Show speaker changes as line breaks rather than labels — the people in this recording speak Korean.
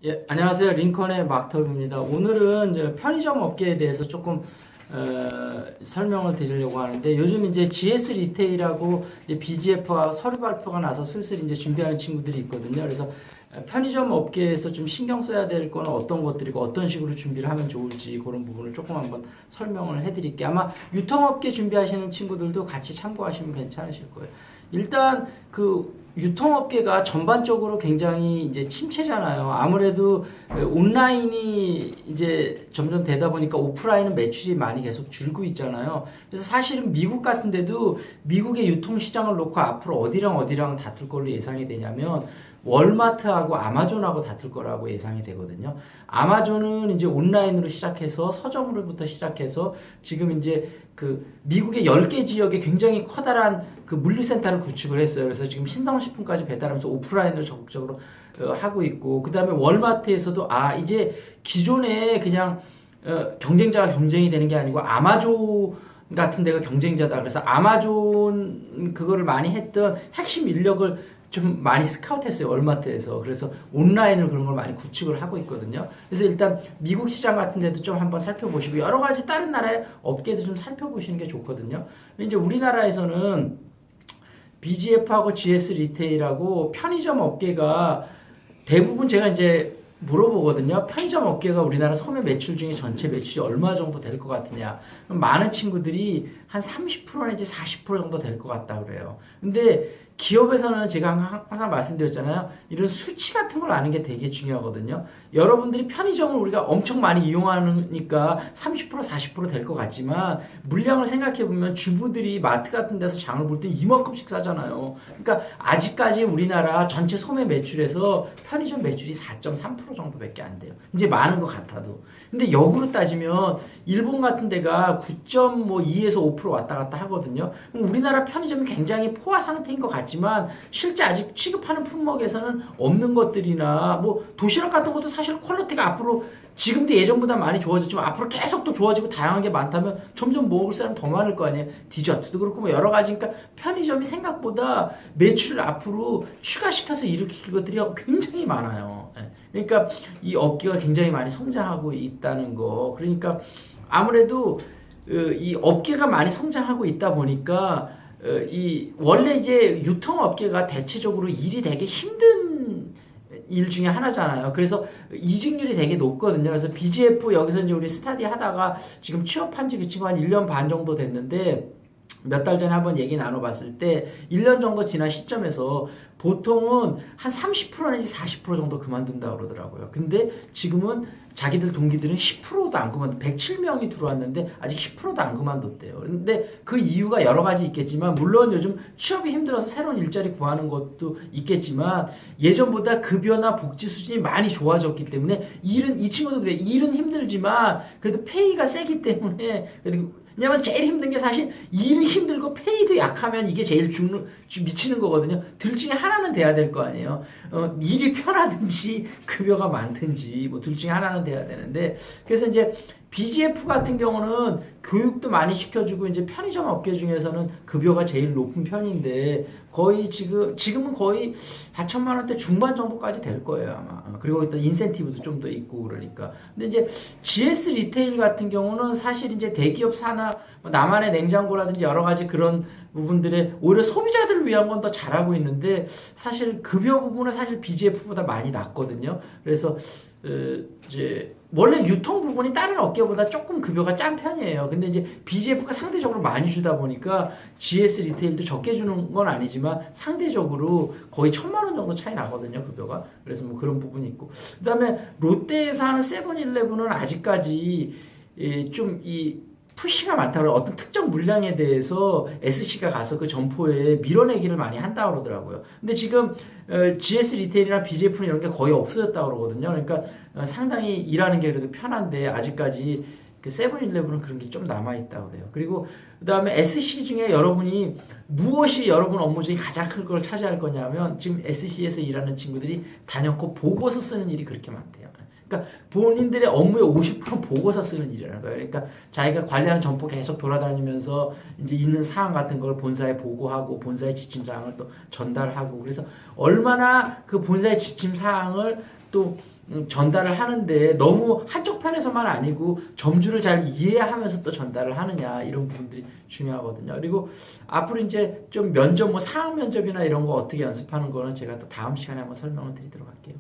예, 안녕하세요. 링컨의 막터입니다. 오늘은 이제 편의점 업계에 대해서 조금 설명을 드리려고 하는데 요즘 이제 GS 리테일하고 이제 BGF와 서류 발표가 나서 슬슬 이제 준비하는 친구들이 있거든요. 그래서 편의점 업계에서 좀 신경 써야 될 거는 어떤 것들이고 어떤 식으로 준비를 하면 좋을지 그런 부분을 조금 한번 설명을 해드릴게요. 아마 유통업계 준비하시는 친구들도 같이 참고하시면 괜찮으실 거예요. 일단 그 유통업계가 전반적으로 굉장히 이제 침체잖아요. 아무래도 온라인이 이제 점점 되다 보니까 오프라인은 매출이 많이 계속 줄고 있잖아요. 그래서 사실은 미국 같은 데도 미국의 유통시장을 놓고 앞으로 어디랑 다툴 걸로 예상이 되냐면 월마트하고 아마존하고 다툴 거라고 예상이 되거든요. 아마존은 이제 온라인으로 시작해서 서점으로부터 시작해서 지금 이제 그 미국의 10개 지역에 굉장히 커다란 그 물류센터를 구축을 했어요. 그래서 지금 신성식품까지 배달하면서 오프라인으로 적극적으로 하고 있고, 그 다음에 월마트에서도 이제 기존에 그냥 경쟁자가 경쟁이 되는 게 아니고 아마존 같은 데가 경쟁자다. 그래서 아마존 그거를 많이 했던 핵심 인력을 좀 많이 스카우트했어요. 월마트에서. 그래서 온라인으로 그런 걸 많이 구축을 하고 있거든요. 그래서 일단 미국 시장 같은 데도 좀 한번 살펴보시고 여러 가지 다른 나라의 업계도 좀 살펴보시는 게 좋거든요. 이제 우리나라에서는 BGF하고 GS 리테일하고 편의점 업계가 대부분 제가 이제 물어보거든요. 편의점 업계가 우리나라 소매 매출 중에 전체 매출이 얼마 정도 될 것 같으냐. 많은 친구들이 한 30% 내지 40% 정도 될 것 같다 그래요. 근데 기업에서는 제가 항상 말씀드렸잖아요. 이런 수치 같은 걸 아는 게 되게 중요하거든요. 여러분들이 편의점을 우리가 엄청 많이 이용하니까 30% 40% 될 것 같지만 물량을 생각해 보면 주부들이 마트 같은 데서 장을 볼 때 이만큼씩 사잖아요. 그러니까 아직까지 우리나라 전체 소매 매출에서 편의점 매출이 4.3% 정도밖에 안 돼요. 이제 많은 것 같아도. 근데 역으로 따지면 일본 같은 데가 9.2에서 5% 왔다 갔다 하거든요. 그럼 우리나라 편의점이 굉장히 포화 상태인 것 같지만 실제 아직 취급하는 품목에서는 없는 것들이나 뭐 도시락 같은 것도 사실 퀄리티가 앞으로 지금도 예전보다 많이 좋아졌지만 앞으로 계속 또 좋아지고 다양한 게 많다면 점점 먹을 사람 더 많을 거 아니에요. 디저트도 그렇고 뭐 여러 가지. 그러니까 편의점이 생각보다 매출을 앞으로 추가시켜서 일으킬 것들이 굉장히 많아요. 그러니까 이 업계가 굉장히 많이 성장하고 있다는 거. 그러니까 아무래도 이 업계가 많이 성장하고 있다 보니까 이 원래 이제 유통업계가 대체적으로 일이 되게 힘든 일 중에 하나잖아요. 그래서 이직률이 되게 높거든요. 그래서 BGF 여기서 이제 우리 스타디 하다가 지금 취업한 지 지금 한 1년 반 정도 됐는데 몇 달 전에 한번 얘기 나눠봤을 때 1년 정도 지난 시점에서 보통은 한 30% 내지 40% 정도 그만둔다 그러더라고요. 근데 지금은 자기들 동기들은 10%도 안 그만뒀, 107명이 들어왔는데 아직 10%도 안 그만뒀대요. 근데 그 이유가 여러 가지 있겠지만 물론 요즘 취업이 힘들어서 새로운 일자리 구하는 것도 있겠지만 예전보다 급여나 복지 수준이 많이 좋아졌기 때문에 이 친구도 그래. 일은 힘들지만 그래도 페이가 세기 때문에 그래도 왜냐면 제일 힘든 게 사실 일이 힘들고 페이도 약하면 이게 제일 미치는 거거든요. 둘 중에 하나는 돼야 될 거 아니에요. 일이 편하든지 급여가 많든지 뭐 둘 중에 하나는 돼야 되는데 그래서 이제 BGF 같은 경우는 교육도 많이 시켜주고 이제 편의점 업계 중에서는 급여가 제일 높은 편인데 거의 지금은 거의 4천만 원대 중반 정도까지 될 거예요 아마. 그리고 일단 인센티브도 좀 더 있고 그러니까. 근데 이제 GS 리테일 같은 경우는 사실 이제 대기업 산업 나만의 냉장고라든지 여러 가지 그런 부분들에 오히려 소비자들을 위한 건 더 잘하고 있는데 사실 급여 부분은 사실 BGF보다 많이 낮거든요. 그래서 이제 원래 유통 부분이 다른 업계보다 조금 급여가 짠 편이에요. 근데 이제 BGF가 상대적으로 많이 주다 보니까 GS 리테일도 적게 주는 건 아니지만 상대적으로 거의 1,000만 원 정도 차이 나거든요, 급여가. 그래서 뭐 그런 부분이 있고. 그다음에 롯데에서 하는 세븐일레븐은 아직까지 좀 이 푸시가 많다고 어떤 특정 물량에 대해서 SC가 가서 그 점포에 밀어내기를 많이 한다고 그러더라고요. 근데 지금 GS 리테일이나 BGF는 이런 게 거의 없어졌다고 그러거든요. 그러니까 상당히 일하는 게 그래도 편한데 아직까지 그 세븐일레븐은 그런 게 좀 남아있다고 그래요. 그리고 그 다음에 SC 중에 여러분이 무엇이 여러분 업무 중에 가장 큰 걸 차지할 거냐면 지금 SC에서 일하는 친구들이 단연코 보고서 쓰는 일이 그렇게 많대요. 그러니까 본인들의 업무의 50%는 보고서 쓰는 일이라는 거예요. 그러니까 자기가 관리하는 점포 계속 돌아다니면서 이제 있는 사항 같은 걸 본사에 보고하고 본사의 지침 사항을 또 전달하고 그래서 얼마나 그 본사의 지침 사항을 또 전달을 하는데 너무 한쪽 편에서만 아니고 점주를 잘 이해하면서 또 전달을 하느냐 이런 부분들이 중요하거든요. 그리고 앞으로 이제 좀 면접 뭐 상황 면접이나 이런 거 어떻게 연습하는 거는 제가 또 다음 시간에 한번 설명을 드리도록 할게요.